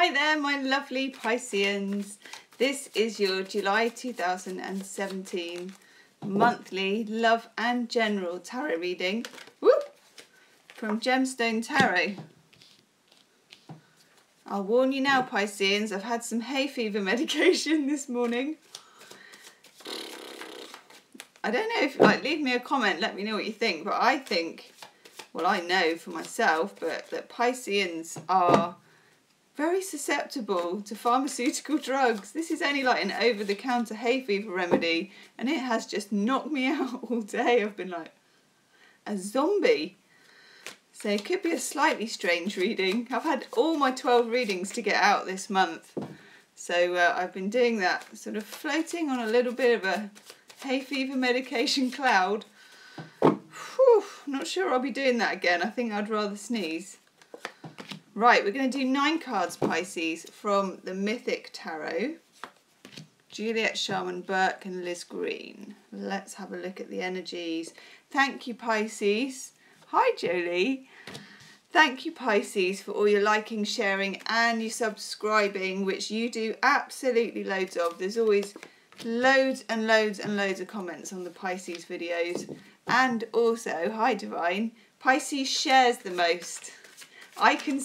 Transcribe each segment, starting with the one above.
Hi there, my lovely Pisceans. This is your July 2017 monthly love and general tarot reading from Gemstonetarot. I'll warn you now, Pisceans, I've had some hay fever medication this morning. I don't know if, leave me a comment, let me know what you think, but I think, well, I know for myself, but that Pisceans are very susceptible to pharmaceutical drugs. This is only like an over-the-counter hay fever remedy, and it has just knocked me out all day. I've been like a zombie. So it could be a slightly strange reading. I've had all my 12 readings to get out this month. So I've been doing that, sort of floating on a little bit of a hay fever medication cloud. Whew, not sure I'll be doing that again. I think I'd rather sneeze. Right, we're going to do 9 cards, Pisces, from the Mythic Tarot. Juliet Sharman Burke and Liz Green. Let's have a look at the energies. Thank you, Pisces. Hi, Jolie. Thank you, Pisces, for all your liking, sharing and your subscribing, which you do absolutely loads of. There's always loads and loads and loads of comments on the Pisces videos. And also, hi, Divine, Pisces shares the most. I can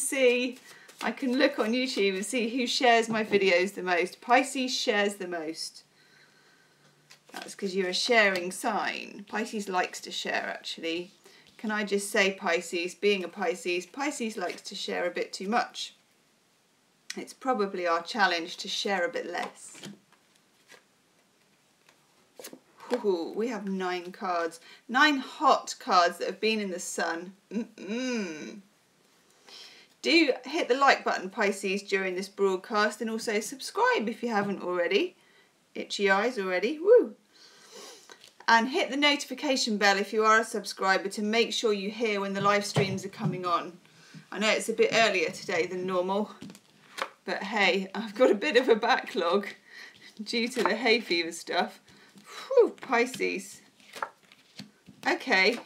look on YouTube and see who shares my videos the most. Pisces shares the most. That's because you're a sharing sign. Pisces likes to share, actually. Can I just say, Pisces, being a Pisces, Pisces likes to share a bit too much. It's probably our challenge to share a bit less. Ooh, we have 9 cards. 9 hot cards that have been in the sun. Do hit the like button, Pisces, during this broadcast, and also subscribe if you haven't already. Itchy eyes already, woo! And hit the notification bell if you are a subscriber to make sure you hear when the live streams are coming on. I know it's a bit earlier today than normal, but hey, I've got a bit of a backlog due to the hay fever stuff. Whew, Pisces. Okay.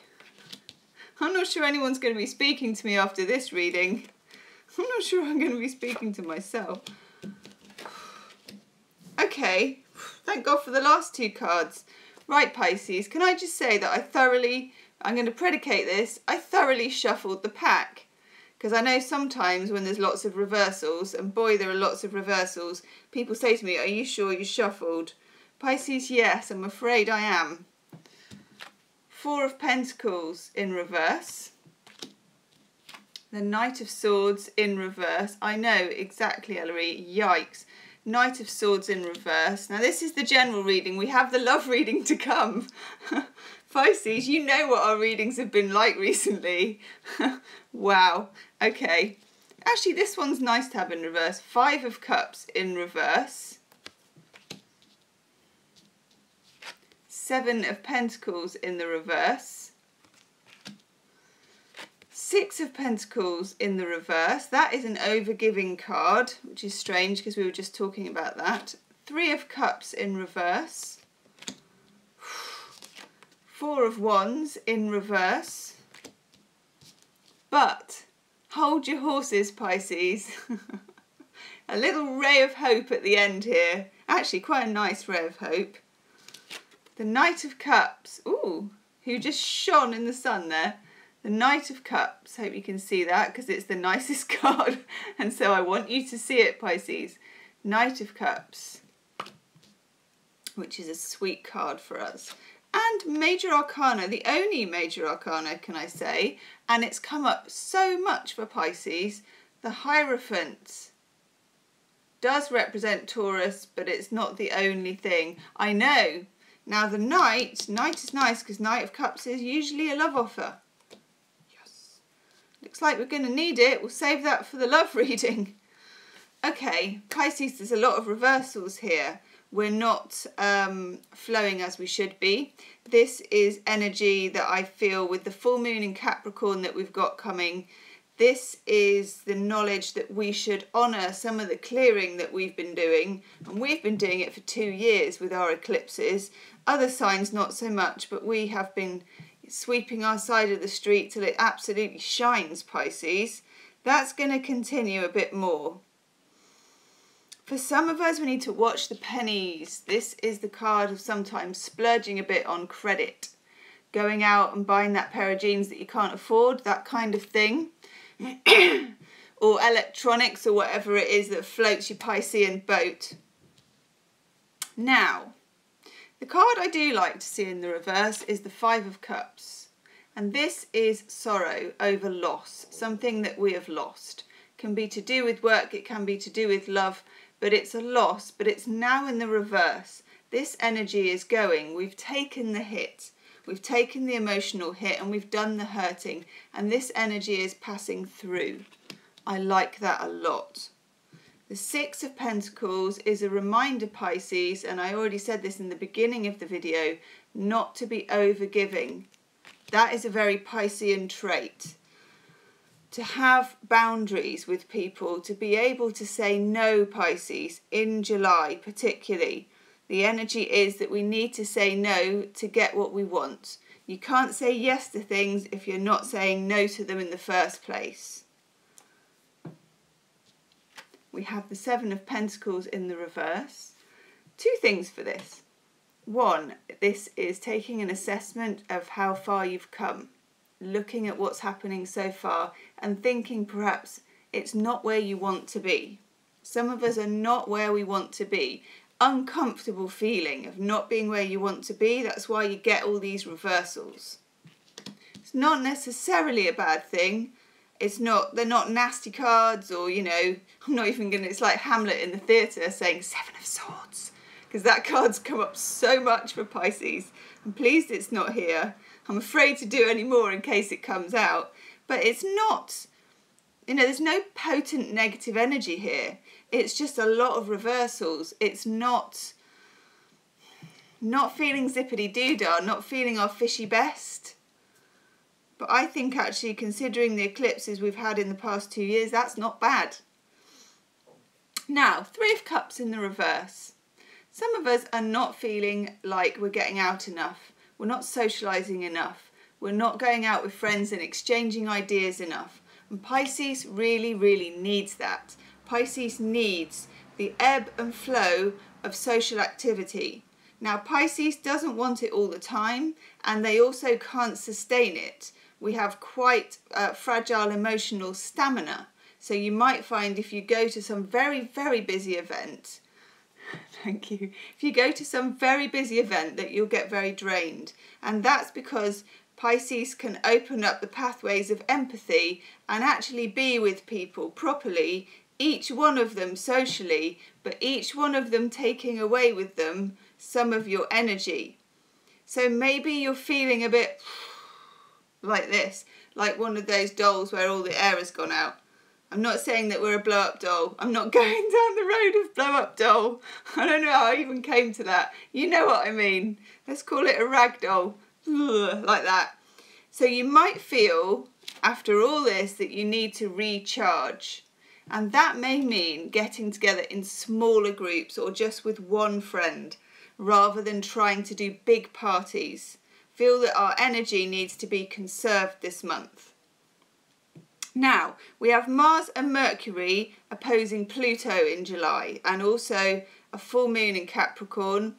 I'm not sure anyone's going to be speaking to me after this reading. I'm not sure I'm going to be speaking to myself. Okay, thank God for the last 2 cards. Right, Pisces, can I just say that I'm going to predicate this, I thoroughly shuffled the pack. Because I know sometimes when there's lots of reversals, and boy, there are lots of reversals, people say to me, are you sure you shuffled? Pisces, yes, I'm afraid I am. 4 of Pentacles in reverse. The Knight of Swords in reverse. I know, exactly, Ellery. Yikes. Knight of Swords in reverse. Now, this is the general reading. We have the love reading to come. Pisces, you know what our readings have been like recently. Wow. Okay. Actually, this one's nice to have in reverse. 5 of Cups in reverse. 7 of Pentacles in the reverse. 6 of Pentacles in the reverse. That is an overgiving card, which is strange because we were just talking about that. 3 of Cups in reverse. 4 of Wands in reverse. But hold your horses, Pisces. A little ray of hope at the end here. Actually, quite a nice ray of hope. The Knight of Cups. Ooh, who just shone in the sun there. The Knight of Cups, hope you can see that because it's the nicest card and so I want you to see it, Pisces. Knight of Cups, which is a sweet card for us. And Major Arcana, the only Major Arcana, can I say, and it's come up so much for Pisces. The Hierophant does represent Taurus, but it's not the only thing. I know. Now the Knight is nice because Knight of Cups is usually a love offer. Looks like we're going to need it. We'll save that for the love reading. Okay, Pisces, there's a lot of reversals here. We're not flowing as we should be. This is energy that I feel with the full moon in Capricorn that we've got coming. This is the knowledge that we should honour some of the clearing that we've been doing. And we've been doing it for 2 years with our eclipses. Other signs not so much, but we have been sweeping our side of the street till it absolutely shines, Pisces. That's going to continue a bit more. For some of us, we need to watch the pennies. This is the card of sometimes splurging a bit on credit. Going out and buying that pair of jeans that you can't afford, that kind of thing. Or electronics or whatever it is that floats your Piscean boat. Now, the card I do like to see in the reverse is the Five of Cups. And this is sorrow over loss, something that we have lost. It can be to do with work, it can be to do with love, but it's a loss, but it's now in the reverse. This energy is going, we've taken the hit, we've taken the emotional hit and we've done the hurting, and this energy is passing through. I like that a lot. The Six of Pentacles is a reminder, Pisces, and I already said this in the beginning of the video, not to be over-giving. That is a very Piscean trait. To have boundaries with people, to be able to say no, Pisces, in July particularly. The energy is that we need to say no to get what we want. You can't say yes to things if you're not saying no to them in the first place. We have the Seven of Pentacles in the reverse. Two things for this. One, this is taking an assessment of how far you've come. Looking at what's happening so far and thinking perhaps it's not where you want to be. Some of us are not where we want to be. Uncomfortable feeling of not being where you want to be. That's why you get all these reversals. It's not necessarily a bad thing. They're not nasty cards, or, you know, I'm not even going to, it's like Hamlet in the theatre saying Seven of Swords, because that card's come up so much for Pisces. I'm pleased it's not here. I'm afraid to do any more in case it comes out. But it's not, you know, there's no potent negative energy here. It's just a lot of reversals. It's not feeling zippity-doo-dah, not feeling our fishy best. But I think actually, considering the eclipses we've had in the past 2 years, that's not bad. Now, Three of Cups in the reverse. Some of us are not feeling like we're getting out enough. We're not socialising enough. We're not going out with friends and exchanging ideas enough. And Pisces really, really needs that. Pisces needs the ebb and flow of social activity. Now, Pisces doesn't want it all the time, and they also can't sustain it. We have quite fragile emotional stamina. So you might find if you go to some very, very busy event, thank you, if you go to some very busy event, that you'll get very drained. And that's because Pisces can open up the pathways of empathy and actually be with people properly, each one of them socially, but each one of them taking away with them some of your energy. So maybe you're feeling a bit like this, like one of those dolls where all the air has gone out. I'm not saying that we're a blow-up doll. I'm not going down the road of blow-up doll. I don't know how I even came to that. You know what I mean. Let's call it a rag doll. Like that. So you might feel, after all this, that you need to recharge. And that may mean getting together in smaller groups or just with one friend, rather than trying to do big parties. Feel that our energy needs to be conserved this month. Now, we have Mars and Mercury opposing Pluto in July, and also a full moon in Capricorn.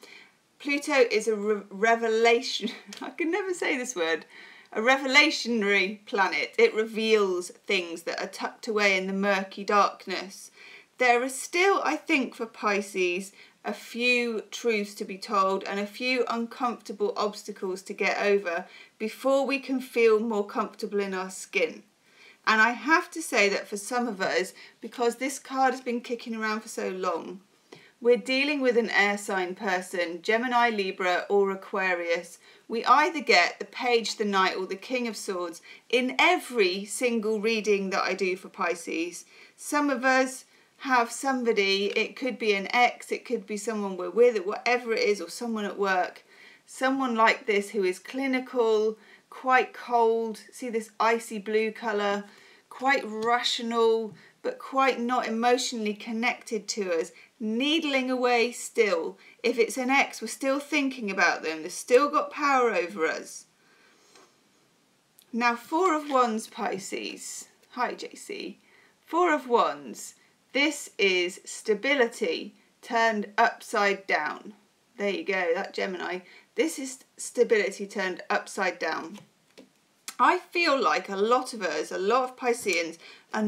Pluto is a revelation, I can never say this word, a revelationary planet. It reveals things that are tucked away in the murky darkness. There is still, I think, for Pisces, a few truths to be told and a few uncomfortable obstacles to get over before we can feel more comfortable in our skin. And I have to say that for some of us, because this card has been kicking around for so long, we're dealing with an air sign person, Gemini, Libra or Aquarius. We either get the Page, the Knight or the King of Swords in every single reading that I do for Pisces. Some of us have somebody, it could be an ex, it could be someone we're with, or whatever it is, or someone at work. Someone like this who is clinical, quite cold, see this icy blue colour, quite rational, but quite not emotionally connected to us, needling away still. If it's an ex, we're still thinking about them, they've still got power over us. Now, Four of Wands, Pisces. Hi, JC. Four of Wands. This is stability turned upside down. There you go, that Gemini. This is stability turned upside down. I feel like a lot of us, a lot of Pisceans, are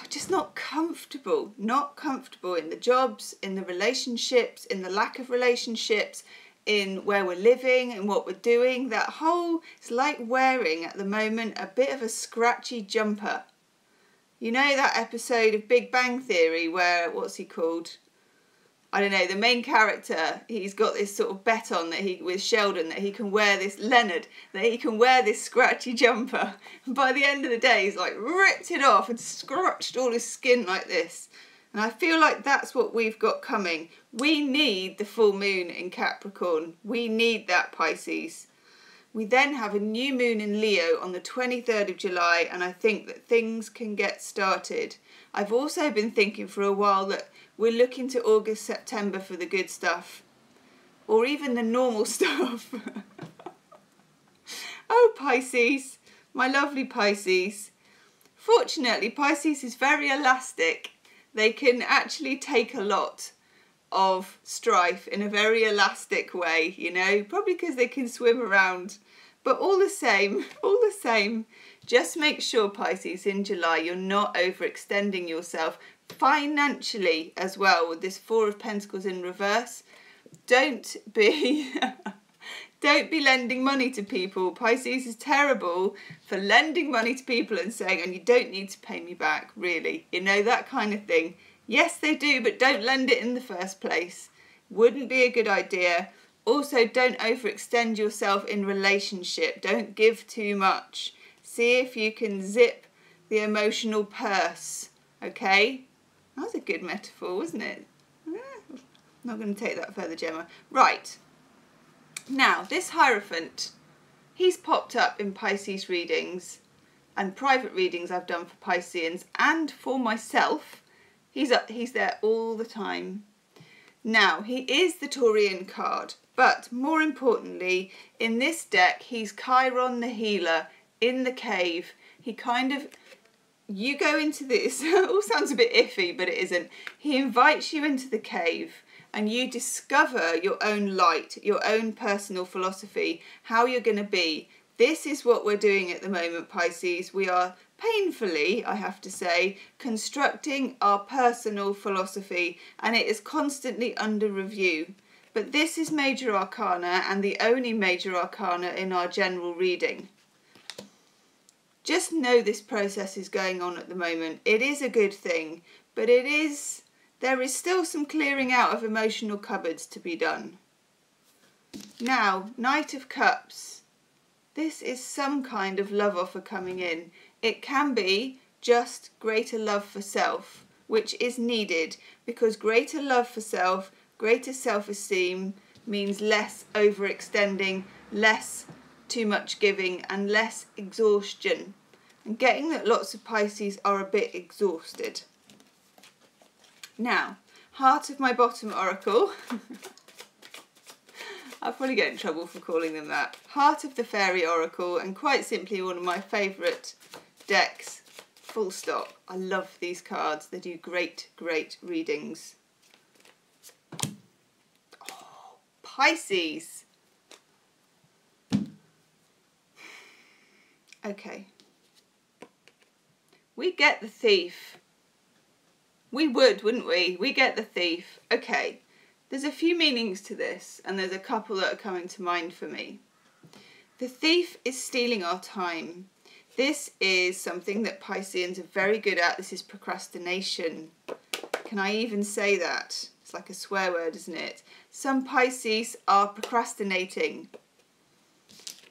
just not comfortable in the jobs, in the relationships, in the lack of relationships, in where we're living and what we're doing. That whole, it's like wearing at the moment a bit of a scratchy jumper. You know that episode of Big Bang Theory where, what's he called? I don't know, the main character, he's got this sort of bet on that with Sheldon, that he can wear this, Leonard, that he can wear this scratchy jumper. And by the end of the day, he's like ripped it off and scratched all his skin like this. And I feel like that's what we've got coming. We need the full moon in Capricorn. We need that, Pisces. We then have a new moon in Leo on the 23rd of July, and I think that things can get started. I've also been thinking for a while that we're looking to August, September for the good stuff. Or even the normal stuff. Oh, Pisces. My lovely Pisces. Fortunately, Pisces is very elastic. They can actually take a lot of strife in a very elastic way, you know, probably because they can swim around. But all the same, just make sure, Pisces, in July, you're not overextending yourself financially as well with this Four of Pentacles in reverse. Don't be lending money to people. Pisces is terrible for lending money to people and saying, and you don't need to pay me back, really. You know, that kind of thing. Yes, they do, but don't lend it in the first place. Wouldn't be a good idea. Also, don't overextend yourself in relationship. Don't give too much. See if you can zip the emotional purse, okay? That was a good metaphor, wasn't it? Not going to take that further, Gemma. Right. Now, this Hierophant, he's popped up in Pisces readings and private readings I've done for Pisceans and for myself. He's there all the time. Now, he is the Taurian card, but more importantly, in this deck, he's Chiron the healer in the cave. He kind of, you go into this, it all sounds a bit iffy, but it isn't. He invites you into the cave and you discover your own light, your own personal philosophy, how you're going to be. This is what we're doing at the moment, Pisces. We are painfully, I have to say, constructing our personal philosophy, and it is constantly under review. But this is Major Arcana and the only Major Arcana in our general reading. Just know this process is going on at the moment. It is a good thing, but there is still some clearing out of emotional cupboards to be done. Now, Knight of Cups. This is some kind of love offer coming in. It can be just greater love for self, which is needed, because greater love for self, greater self-esteem means less overextending, less too much giving, and less exhaustion. I'm getting that lots of Pisces are a bit exhausted. Now, Heart of my Bottom Oracle. I'll probably get in trouble for calling them that. Heart of the Fairy Oracle, and quite simply one of my favourite decks, full stop. I love these cards. They do great, great readings. Oh, Pisces. Okay. We get the Thief. We would, wouldn't we? We get the Thief. Okay. There's a few meanings to this, and there's a couple that are coming to mind for me. The Thief is stealing our time. This is something that Pisceans are very good at. This is procrastination. Can I even say that? It's like a swear word, isn't it? Some Pisces are procrastinating.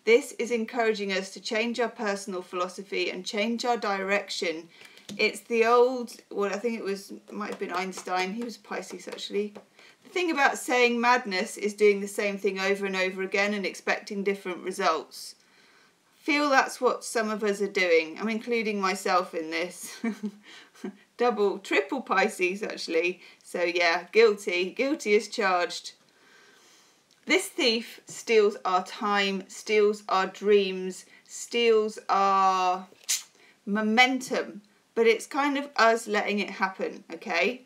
This is encouraging us to change our personal philosophy and change our direction. It's the old, well, I think it might have been Einstein. He was Pisces, actually. The thing about saying madness is doing the same thing over and over again and expecting different results. I feel that's what some of us are doing. I'm including myself in this. Double, triple Pisces, actually. So yeah, guilty. Guilty as charged. This Thief steals our time, steals our dreams, steals our momentum. but it's kind of us letting it happen, okay?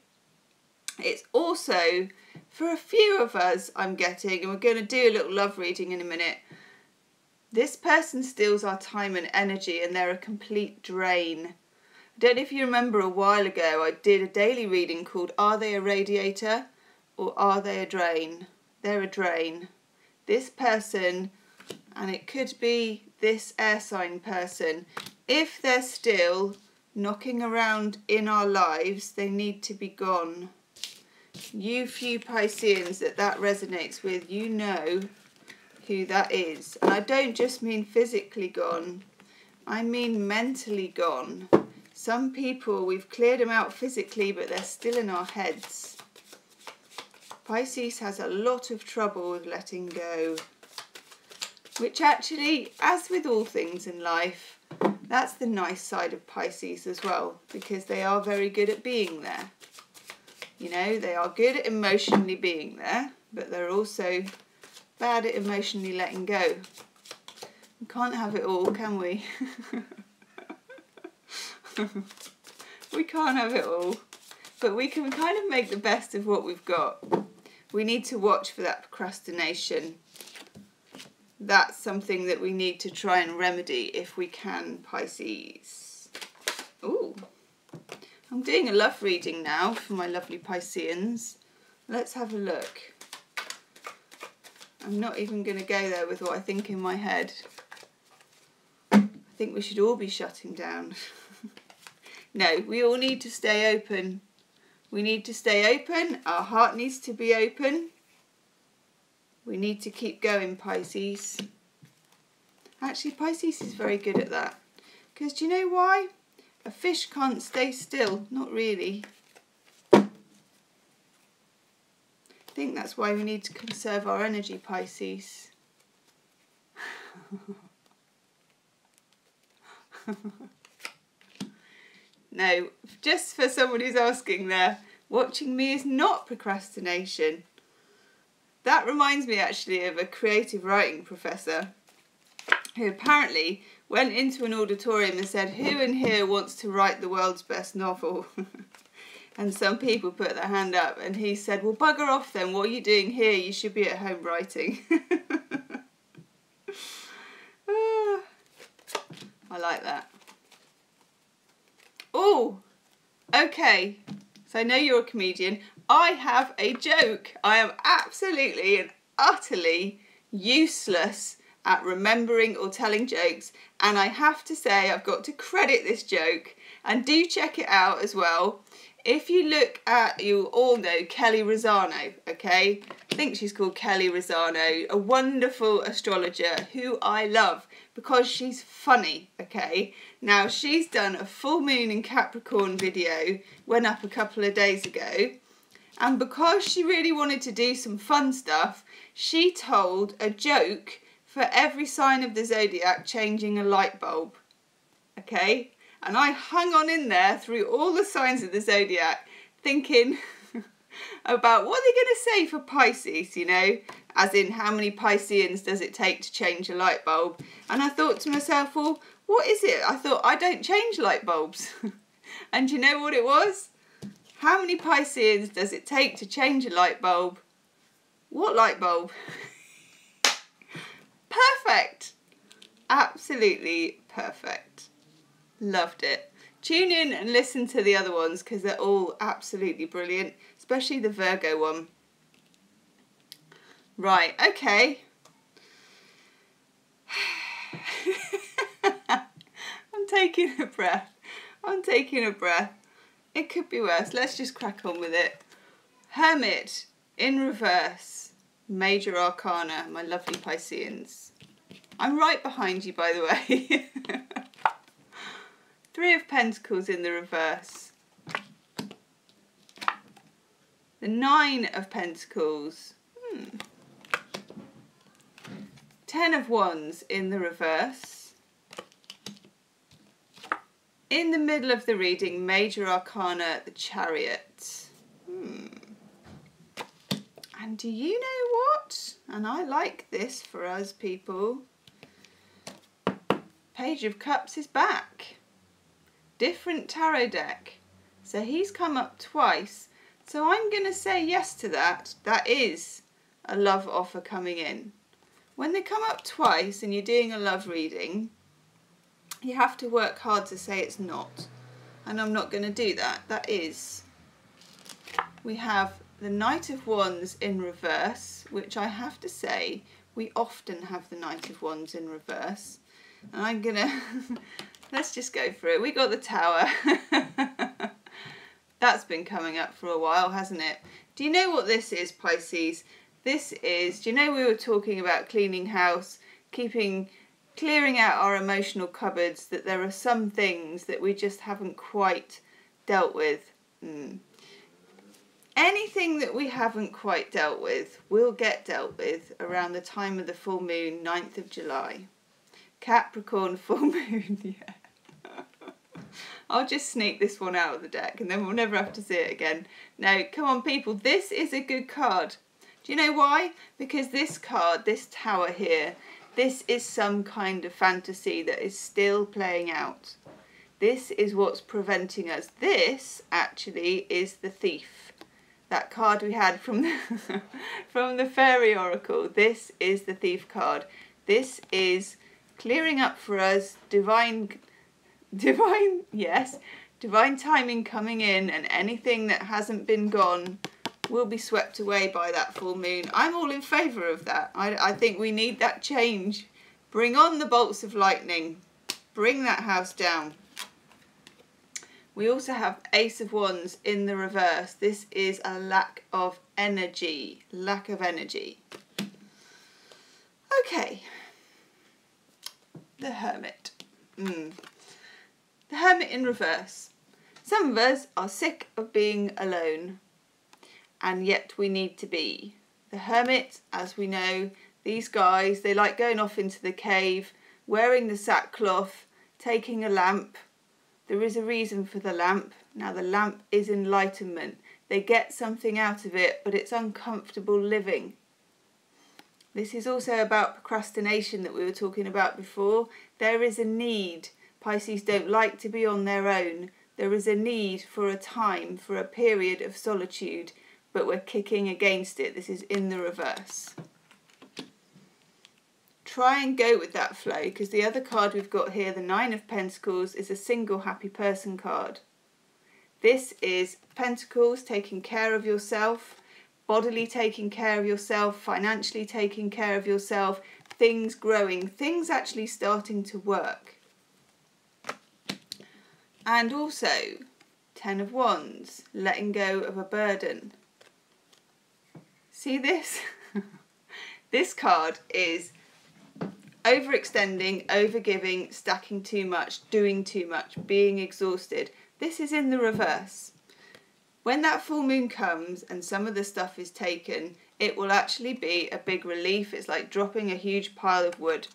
It's also, for a few of us, I'm getting, and we're going to do a little love reading in a minute, this person steals our time and energy, and they're a complete drain. I don't know if you remember a while ago, I did a daily reading called Are They a Radiator or Are They a Drain? They're a drain. This person, and it could be this air sign person, if they're still knocking around in our lives, they need to be gone. You few Pisceans that resonates with, you know who that is. And I don't just mean physically gone, I mean mentally gone. Some people, we've cleared them out physically, but they're still in our heads. Pisces has a lot of trouble with letting go, which actually, as with all things in life, that's the nice side of Pisces as well, because they are very good at being there. You know, they are good at emotionally being there, but they're also bad at emotionally letting go. We can't have it all, can we? We can't have it all, but we can kind of make the best of what we've got. We need to watch for that procrastination. That's something that we need to try and remedy if we can, Pisces. Ooh. I'm doing a love reading now for my lovely Pisceans. Let's have a look. I'm not even going to go there with what I think in my head. I think we should all be shutting down. No, we all need to stay open. We need to stay open. Our heart needs to be open. We need to keep going, Pisces. Actually, Pisces is very good at that. Because do you know why? A fish can't stay still. Not really. I think that's why we need to conserve our energy, Pisces. No, just for someone who's asking there, watching me is not procrastination. That reminds me actually of a creative writing professor who apparently went into an auditorium and said, who in here wants to write the world's best novel? And some people put their hand up, and he said, well, bugger off then, what are you doing here? You should be at home writing. I like that. Oh, okay. So I know you're a comedian. I have a joke. I am absolutely and utterly useless at remembering or telling jokes, and I have to say I've got to credit this joke, and do check it out as well. If you look at, you all know Kelly Rosano, okay? I think she's called Kelly Rosano, a wonderful astrologer who I love because she's funny, okay? Now, she's done a full moon in Capricorn video, went up a couple of days ago, and because she really wanted to do some fun stuff, she told a joke for every sign of the zodiac changing a light bulb, okay? And I hung on in there through all the signs of the zodiac thinking about what they're going to say for Pisces, you know, as in how many Pisceans does it take to change a light bulb? And I thought to myself, well, what is it? I thought, I don't change light bulbs. And you know what it was? How many Pisceans does it take to change a light bulb? What light bulb? Perfect. Absolutely perfect. Loved it. Tune in and listen to the other ones because they're all absolutely brilliant, especially the Virgo one. Right, okay. I'm taking a breath. I'm taking a breath. It could be worse. Let's just crack on with it. Hermit in reverse. Major Arcana, my lovely Pisceans. I'm right behind you, by the way. Three of Pentacles in the reverse. The Nine of Pentacles. 10 of Wands in the reverse. In the middle of the reading, Major Arcana, the Chariot. And do you know what? And I like this for us people. Page of Cups is back. different tarot deck. So he's come up twice. So I'm going to say yes to that. That is a love offer coming in. When they come up twice and you're doing a love reading, you have to work hard to say it's not. And I'm not going to do that. That is, we have the Knight of Wands in reverse, which I have to say, we often have the Knight of Wands in reverse. And I'm going to, let's just go through it. We got the Tower. That's been coming up for a while, hasn't it? Do you know what this is, Pisces? This is, do you know we were talking about cleaning house, clearing out our emotional cupboards, that there are some things that we just haven't quite dealt with. Anything that we haven't quite dealt with will get dealt with around the time of the full moon, 9th of July. Capricorn full moon, yeah. I'll just sneak this one out of the deck and then we'll never have to see it again. No, come on people, this is a good card. Do you know why? Because this card, this Tower here, this is some kind of fantasy that is still playing out. This is what's preventing us. This actually is the Thief. That card we had from the, from the Fairy Oracle. This is the Thief card. This is clearing up for us, divine timing coming in, and anything that hasn't been gone will be swept away by that full moon. I'm all in favour of that. I think we need that change. Bring on the bolts of lightning. Bring that house down. We also have Ace of Wands in the reverse. This is a lack of energy. Lack of energy. Okay. The Hermit. The Hermit in reverse. Some of us are sick of being alone, and yet we need to be. The Hermit, as we know, these guys, they like going off into the cave, wearing the sackcloth, taking a lamp. There is a reason for the lamp. Now the lamp is enlightenment. They get something out of it, but it's uncomfortable living. This is also about procrastination that we were talking about before. There is a need. Pisces don't like to be on their own. There is a need for a time, for a period of solitude, but we're kicking against it. This is in the reverse. Try and go with that flow, because the other card we've got here, the Nine of Pentacles, is a single happy person card. This is Pentacles, taking care of yourself, bodily taking care of yourself, financially taking care of yourself, things growing, things actually starting to work. And also, Ten of Wands, letting go of a burden. See this? This card is overextending, overgiving, stacking too much, doing too much, being exhausted. This is in the reverse. When that full moon comes and some of the stuff is taken, it will actually be a big relief. It's like dropping a huge pile of wood.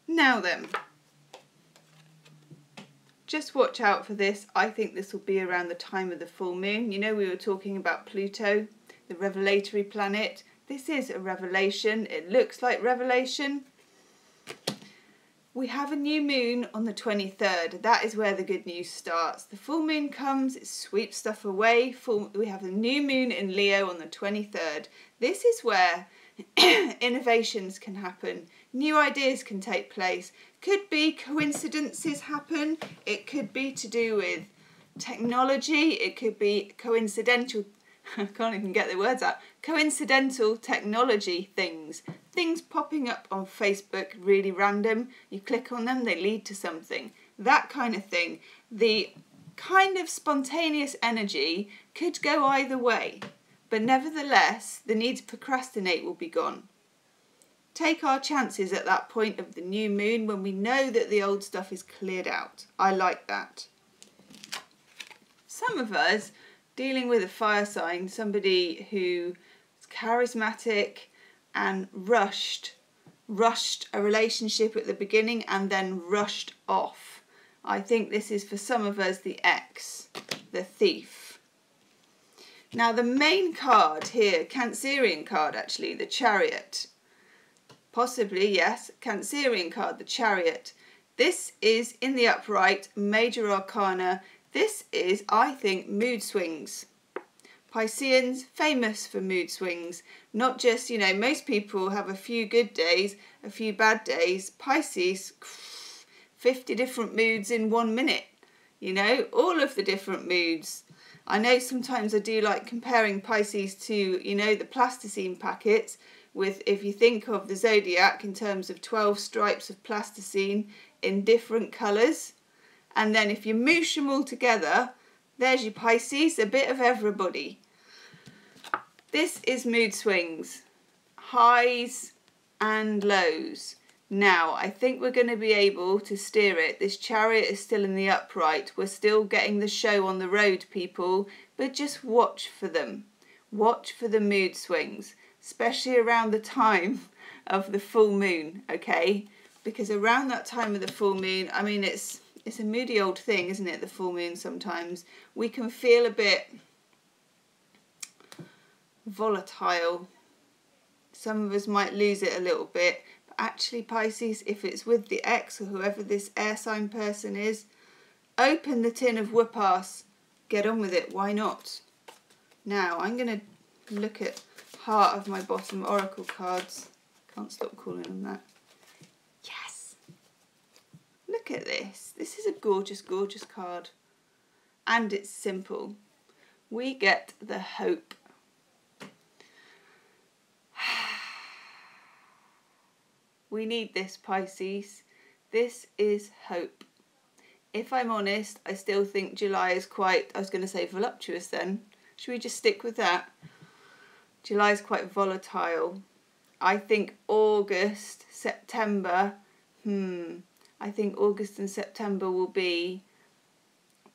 Now then, just watch out for this. I think this will be around the time of the full moon. You know, we were talking about Pluto, the revelatory planet. This is a revelation. It looks like revelation. We have a new moon on the 23rd. That is where the good news starts. The full moon comes, it sweeps stuff away. We have a new moon in Leo on the 23rd. This is where innovations can happen. New ideas can take place. Could be coincidences happen. It could be to do with technology. It could be coincidental. I can't even get the words out. Coincidental technology things. Things popping up on Facebook, really random. You click on them, they lead to something. That kind of thing. The kind of spontaneous energy could go either way. But nevertheless, the need to procrastinate will be gone. Take our chances at that point of the new moon when we know that the old stuff is cleared out. I like that. Some of us, dealing with a fire sign, somebody who is charismatic and rushed a relationship at the beginning and then rushed off. I think this is for some of us the X, the Thief. Now the main card here, Cancerian card actually, the Chariot. Possibly, yes, Cancerian card, the Chariot. This is in the upright, major arcana. This is, I think, mood swings. Pisceans, famous for mood swings. Not just, you know, most people have a few good days, a few bad days. Pisces, 50 different moods in 1 minute. You know, all of the different moods. I know sometimes I do like comparing Pisces to, you know, the plasticine packets with, if you think of the zodiac in terms of 12 stripes of plasticine in different colours. And then if you moosh them all together, there's your Pisces, a bit of everybody. This is mood swings, highs and lows. Now, I think we're going to be able to steer it. This Chariot is still in the upright. We're still getting the show on the road, people, but just watch for them. Watch for the mood swings, especially around the time of the full moon, okay? Because around that time of the full moon, I mean, it's a moody old thing, isn't it, the full moon sometimes? We can feel a bit volatile. Some of us might lose it a little bit. Actually, Pisces, if it's with the ex or whoever this air sign person is, open the tin of whoop-ass, get on with it, why not? Now, I'm going to look at heart of my bottom oracle cards. Can't stop calling them that. Yes! Look at this. This is a gorgeous, gorgeous card. And it's simple. We get the hope. We need this, Pisces. This is hope. If I'm honest, I still think July is quite, I was going to say voluptuous then. Should we just stick with that? July is quite volatile. I think August, September, I think August and September will be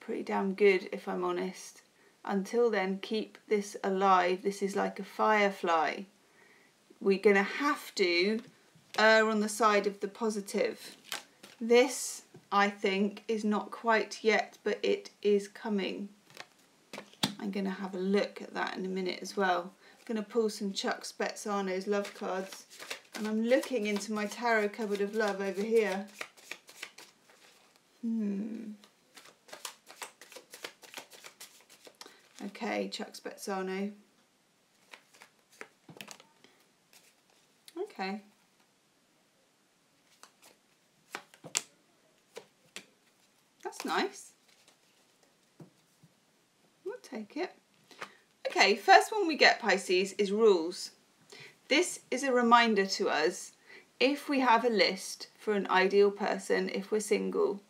pretty damn good, if I'm honest. Until then, keep this alive. This is like a firefly. We're going to have to err on the side of the positive. This, I think, is not quite yet, but it is coming. I'm going to have a look at that in a minute as well. I'm going to pull some Chuck Spezzano's love cards, and I'm looking into my tarot cupboard of love over here. Okay, Chuck Spezzano. Okay. That's nice. We'll take it. Okay, first one we get, Pisces, is rules. This is a reminder to us, if we have a list for an ideal person, if we're single,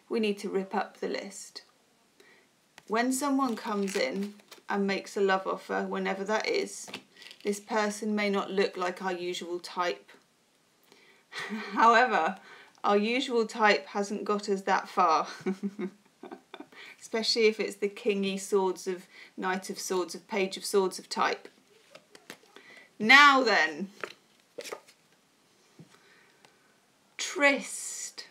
we need to rip up the list. When someone comes in and makes a love offer, whenever that is, this person may not look like our usual type. However, our usual type hasn't got us that far. Especially if it's the kingy swords of Knight of Swords of Page of Swords of type. Now then, tryst.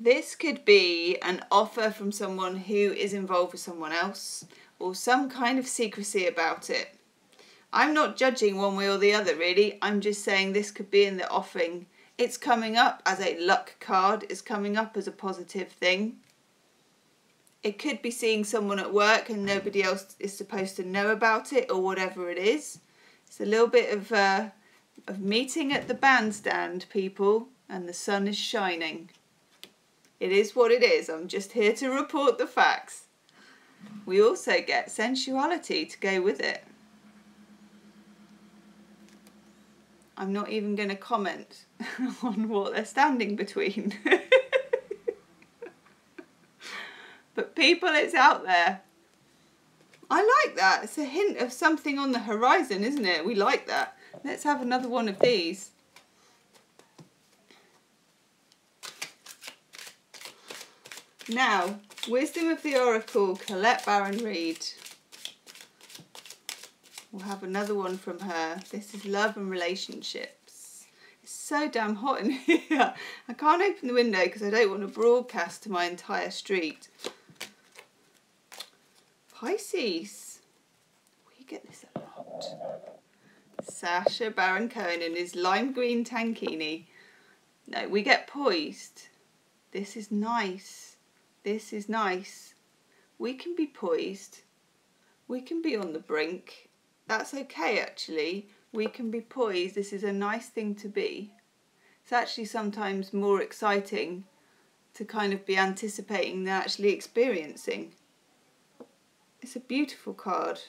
This could be an offer from someone who is involved with someone else, or some kind of secrecy about it. I'm not judging one way or the other, really. I'm just saying this could be in the offing. It's coming up as a luck card. It's coming up as a positive thing. It could be seeing someone at work and nobody else is supposed to know about it, or whatever it is. It's a little bit of meeting at the bandstand, people, and the sun is shining. It is what it is. I'm just here to report the facts. We also get sensuality to go with it. I'm not even going to comment on what they're standing between. But people, it's out there. I like that. It's a hint of something on the horizon, isn't it? We like that. Let's have another one of these. Now, Wisdom of the Oracle, Colette Baron Reid. We'll have another one from her. This is love and relationships. It's so damn hot in here. I can't open the window because I don't want to broadcast to my entire street. Pisces. We get this a lot. Sacha Baron Cohen in his lime green tankini. No, we get poised. This is nice. This is nice. We can be poised. We can be on the brink. That's okay, actually. We can be poised. This is a nice thing to be. It's actually sometimes more exciting to kind of be anticipating than actually experiencing. It's a beautiful card.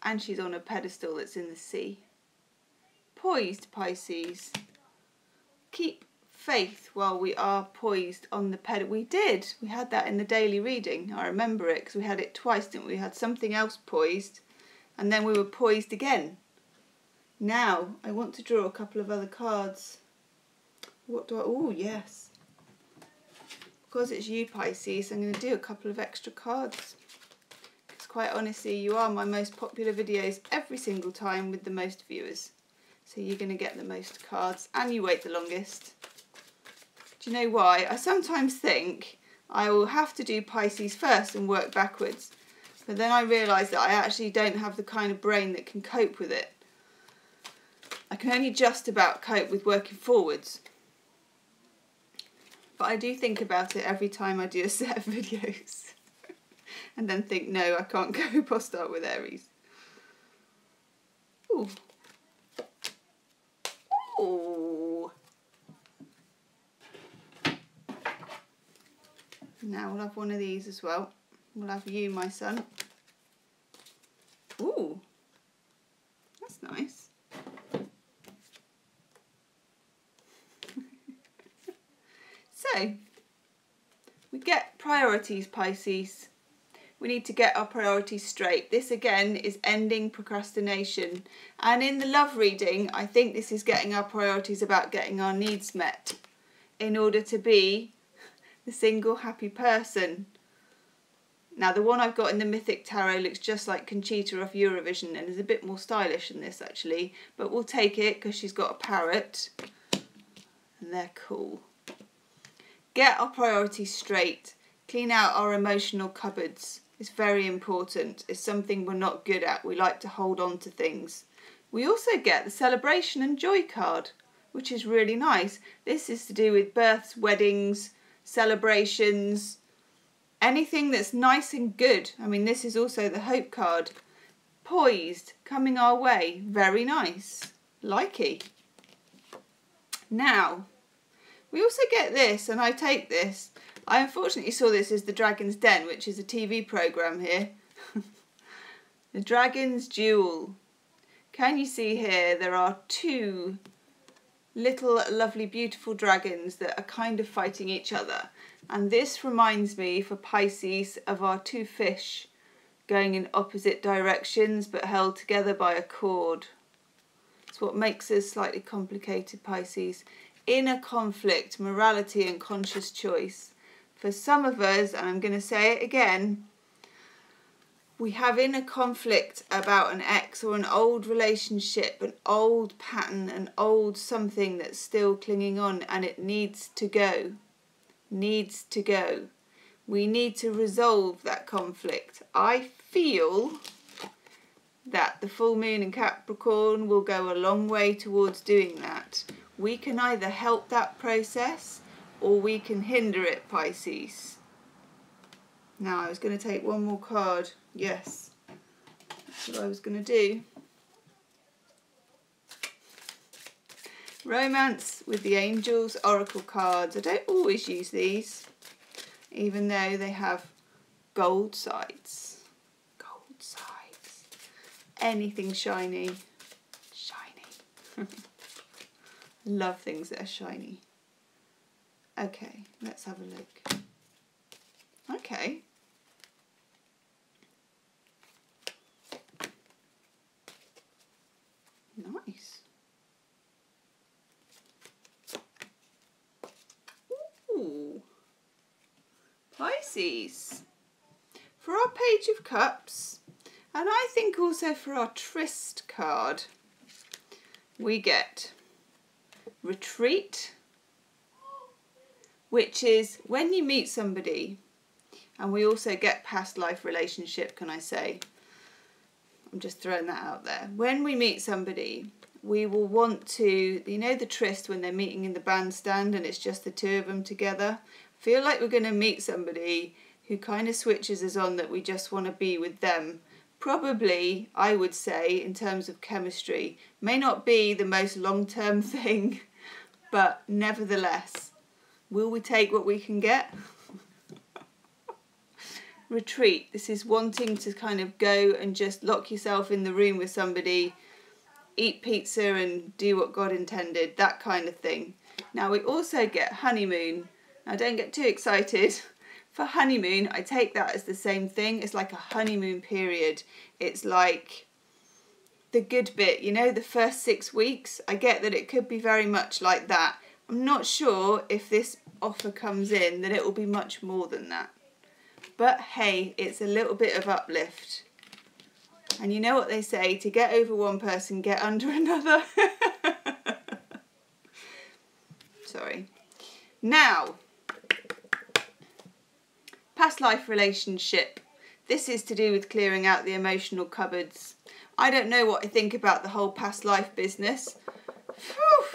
And she's on a pedestal that's in the sea. Poised, Pisces. Keep faith while we are poised on the pedestal. We did. We had that in the daily reading. I remember it because we had it twice, didn't we? We had something else poised and then we were poised again. Now, I want to draw a couple of other cards. What do I... Oh, yes. Because it's you, Pisces, I'm going to do a couple of extra cards. Because quite honestly, you are my most popular videos every single time with the most viewers. So you're going to get the most cards and you wait the longest. Do you know why? I sometimes think I will have to do Pisces first and work backwards. But then I realise that I actually don't have the kind of brain that can cope with it. I can only just about cope with working forwards. But I do think about it every time I do a set of videos. And then think, no, I can't cope, I'll start with Aries. Ooh. Ooh. Now we'll have one of these as well. We'll have you, my son. Ooh. That's nice. So, we get priorities, Pisces. We need to get our priorities straight. This again is ending procrastination. And in the love reading, I think this is getting our priorities about getting our needs met in order to be the single happy person. Now the one I've got in the Mythic Tarot looks just like Conchita off Eurovision and is a bit more stylish than this actually. But we'll take it because she's got a parrot. And they're cool. Get our priorities straight. Clean out our emotional cupboards. It's very important. It's something we're not good at. We like to hold on to things. We also get the celebration and joy card, which is really nice. This is to do with births, weddings, celebrations, anything that's nice and good. I mean, this is also the hope card. Poised, coming our way. Very nice. Likey. Now, we also get this, and I take this. I unfortunately saw this as the Dragon's Den, which is a TV programme here. The Dragon's Duel. Can you see here there are two little lovely beautiful dragons that are kind of fighting each other. And this reminds me for Pisces of our two fish going in opposite directions but held together by a cord. It's what makes us slightly complicated, Pisces. Inner conflict, morality and conscious choice. For some of us, and I'm going to say it again, we have inner conflict about an ex or an old relationship, an old pattern, an old something that's still clinging on, and it needs to go. Needs to go. We need to resolve that conflict. I feel that the full moon in Capricorn will go a long way towards doing that. We can either help that process or we can hinder it, Pisces. Now, I was going to take one more card. Yes, that's what I was going to do. Romance with the Angels Oracle cards. I don't always use these, even though they have gold sides. Gold sides. Anything shiny. Shiny. Love things that are shiny. Okay, let's have a look. Okay. Nice. Ooh. Pisces. For our Page of Cups, and I think also for our Tryst card, we get Retreat, which is when you meet somebody, and we also get past life relationship, can I say? I'm just throwing that out there. When we meet somebody, we will want to, you know the tryst when they're meeting in the bandstand and it's just the two of them together? I feel like we're going to meet somebody who kind of switches us on that we just want to be with them. Probably, I would say, in terms of chemistry, may not be the most long-term thing, but nevertheless, will we take what we can get? Retreat. This is wanting to kind of go and just lock yourself in the room with somebody, eat pizza and do what God intended, that kind of thing. Now we also get honeymoon. Now don't get too excited. For honeymoon, I take that as the same thing. It's like a honeymoon period. It's like the good bit, you know, the first 6 weeks. I get that it could be very much like that. I'm not sure if this offer comes in that it will be much more than that. But hey, it's a little bit of uplift. And you know what they say, to get over one person, get under another. Sorry. Now, past life relationship. This is to do with clearing out the emotional cupboards. I don't know what I think about the whole past life business. Whew,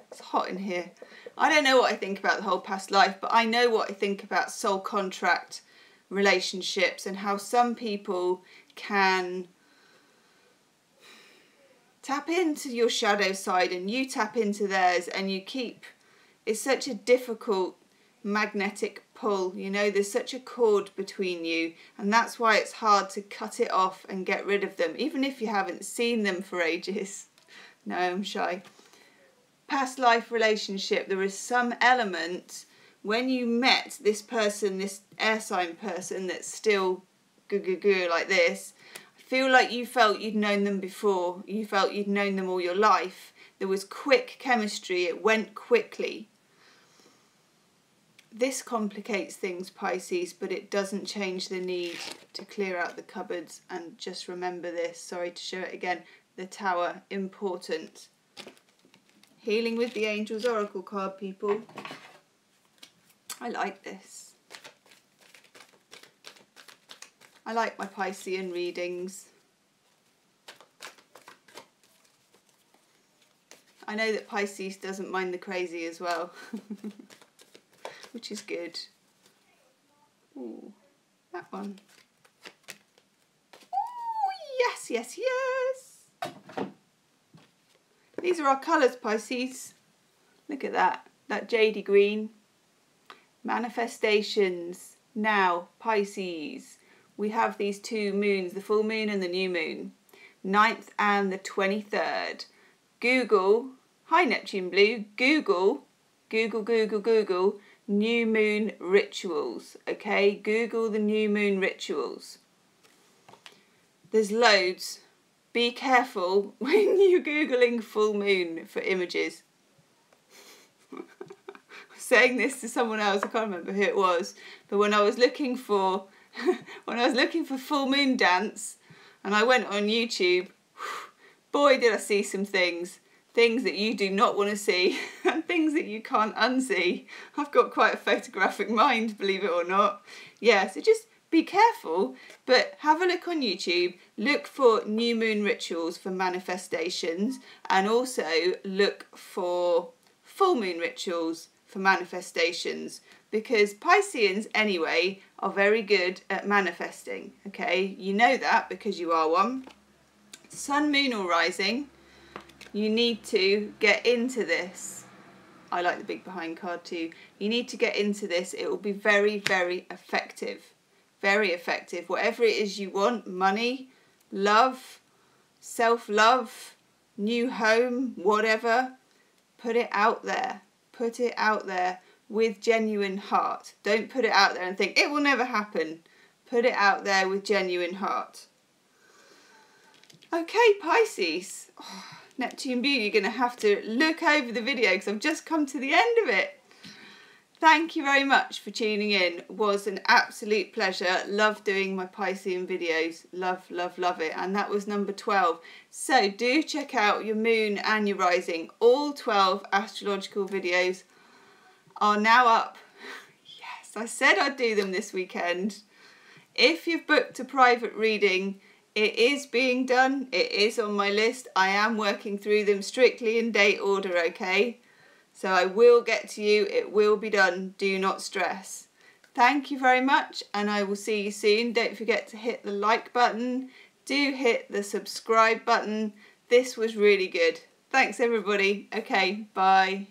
it's hot in here. I don't know what I think about the whole past life, but I know what I think about soul contract relationships and how some people can tap into your shadow side and you tap into theirs, and you keep, it's such a difficult magnetic pull, you know, there's such a cord between you, and that's why it's hard to cut it off and get rid of them, even if you haven't seen them for ages. No, I'm shy. Past life relationship, there is some element when you met this person, this air sign person that's still like this, I feel like you felt you'd known them before, you felt you'd known them all your life. There was quick chemistry, it went quickly. This complicates things, Pisces, but it doesn't change the need to clear out the cupboards. And just remember this, sorry to show it again, the Tower, important. Healing with the Angels Oracle card, people. I like this. I like my Piscean readings. I know that Pisces doesn't mind the crazy as well. Which is good. Ooh, that one. Ooh, yes, yes, yes. These are our colours, Pisces. Look at that. That jadey green. Manifestations. Now, Pisces. We have these two moons, the full moon and the new moon. 9th and the 23rd. Google. Hi, Neptune Blue. Google new moon rituals, okay? Google the new moon rituals. There's loads. Be careful when you're Googling full moon for images. I'm saying this to someone else, I can't remember who it was, but when I was looking for full moon dance and I went on YouTube, boy did I see some things that you do not want to see and things that you can't unsee. I've got quite a photographic mind, believe it or not. Yeah, so just be careful, but have a look on YouTube, look for new moon rituals for manifestations, and also look for full moon rituals for manifestations, because Pisceans anyway are very good at manifesting, okay? You know that because you are one. Sun, moon or rising, you need to get into this. I like the big behind card too. You need to get into this. It will be very, very effective. Very effective. Whatever it is you want, money, love, self-love, new home, whatever, put it out there. Put it out there with genuine heart. Don't put it out there and think, it will never happen. Put it out there with genuine heart. Okay, Pisces. Oh, Neptune Beauty, you're going to have to look over the video because I've just come to the end of it. Thank you very much for tuning in. It was an absolute pleasure. Love doing my Piscean videos. Love, love, love it. And that was number 12. So do check out your moon and your rising. All 12 astrological videos are now up. Yes, I said I'd do them this weekend. If you've booked a private reading, It is being done. It is on my list. I am working through them strictly in date order, okay? So I will get to you. It will be done. Do not stress. Thank you very much, and I will see you soon. Don't forget to hit the like button. Do hit the subscribe button. This was really good. Thanks, everybody. Okay, bye.